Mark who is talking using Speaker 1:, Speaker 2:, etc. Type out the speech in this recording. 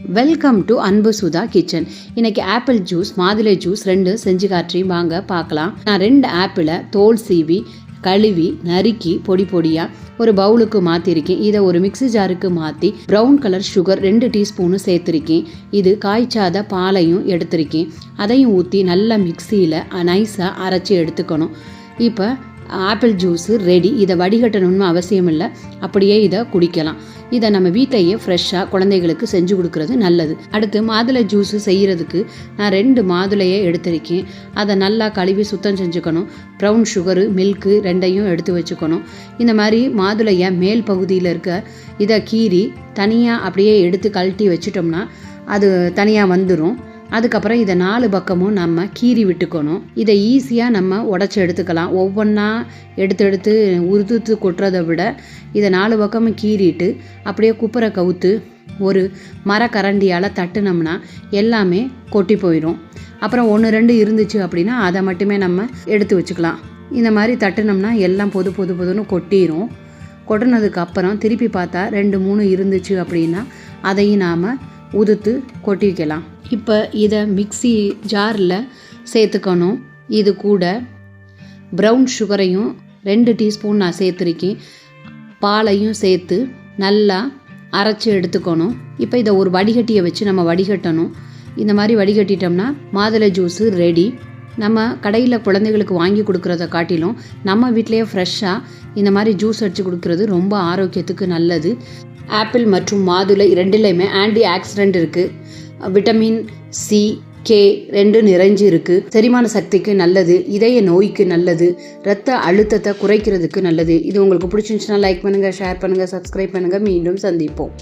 Speaker 1: Welcome to அன்பு Sudha kitchen. இன்னைக்கு apple juice, மாதுளை ஜூஸ் 2 செஞ்சு காற்றி வாங்க பார்க்கலாம். நான் 2 ஆப்பிளை தோல் சீவி கழுவி நறுக்கி பொடி பொடியாக ஒரு பவுலுக்கு மாற்றிருக்கேன். இதை ஒரு மிக்ஸி ஜாருக்கு மாற்றி ப்ரௌன் கலர் சுகர் 2 டீஸ்பூனு சேர்த்துருக்கேன். இது காய்ச்சாத பாலையும் எடுத்திருக்கேன். அதையும் ஊற்றி நல்லா மிக்சியில் நைஸாக அரைச்சி எடுத்துக்கணும். இப்போ ஆப்பிள் ஜூஸு ரெடி. இதை வடிகட்டணும்னு அவசியம் இல்லை, அப்படியே இதை குடிக்கலாம். இதை நம்ம வீட்டையே ஃப்ரெஷ்ஷாக குழந்தைகளுக்கு செஞ்சு கொடுக்கறது நல்லது. அடுத்து மாதுளை ஜூஸு செய்கிறதுக்கு நான் 2 மாதுளையை எடுத்திருக்கேன். அதை நல்லா கழுவி சுத்தம் செஞ்சுக்கணும். ப்ரௌன் சுகரு, மில்க்கு 2ஐயும் எடுத்து வச்சுக்கணும். இந்த மாதிரி மாதுளையை மேல் பகுதியில் இருக்க இதை கீறி தனியாக அப்படியே எடுத்து கழட்டி வச்சிட்டோம்னா அது தனியாக வந்துடும். அதுக்கப்புறம் இதை 4 பக்கமும் நம்ம கீறி விட்டுக்கணும். இதை ஈஸியாக நம்ம உடச்சி எடுத்துக்கலாம். ஒவ்வொன்றா எடுத்து உதுத்து கொட்டுறதை விட இதை 4 பக்கமும் கீறிட்டு அப்படியே குப்புரை கவுத்து ஒரு மரக்கரண்டியால் தட்டுனோம்னா எல்லாமே கொட்டி போயிடும். அப்புறம் 1-2 இருந்துச்சு அப்படின்னா அதை மட்டுமே நம்ம எடுத்து வச்சுக்கலாம். இந்த மாதிரி தட்டுனோம்னா எல்லாம் பொதுன்னு கொட்டிடும். கொட்டினதுக்கு அப்புறம் திருப்பி பார்த்தா 2-3 இருந்துச்சு அப்படின்னா அதையும் நாம் உதுத்து கொட்டி வைக்கலாம். இப்போ இதை மிக்ஸி ஜாரில் சேர்த்துக்கணும். இது கூட ப்ரௌன் சுகரையும் 2 டீஸ்பூன் நான் சேர்த்துருக்கேன். பாலையும் சேர்த்து நல்லா அரைச்சி எடுத்துக்கணும். இப்போ இதை ஒரு வடிகட்டியை வச்சு நம்ம வடிகட்டணும். இந்த மாதிரி வடிகட்டிட்டோம்னா மாதுளை ஜூஸு ரெடி. நம்ம கடையில் குழந்தைகளுக்கு வாங்கி கொடுக்குறத காட்டிலும் நம்ம வீட்டிலேயே ஃப்ரெஷ்ஷாக இந்த மாதிரி ஜூஸ் அடித்து கொடுக்குறது ரொம்ப ஆரோக்கியத்துக்கு நல்லது. ஆப்பிள் மற்றும் மாதுளை 2லையுமே ஆன்டி ஆக்சிடென்ட் இருக்குது. விட்டமின் சி, கே 2 நிறைஞ்சு இருக்குது. செரிமான சக்திக்கு நல்லது, இதய நோய்க்கு நல்லது, இரத்த அழுத்தத்தை குறைக்கிறதுக்கு நல்லது. இது உங்களுக்கு பிடிச்சிருந்துச்சுன்னா லைக் பண்ணுங்கள், ஷேர் பண்ணுங்கள், சப்ஸ்கிரைப் பண்ணுங்கள். மீண்டும் சந்திப்போம்.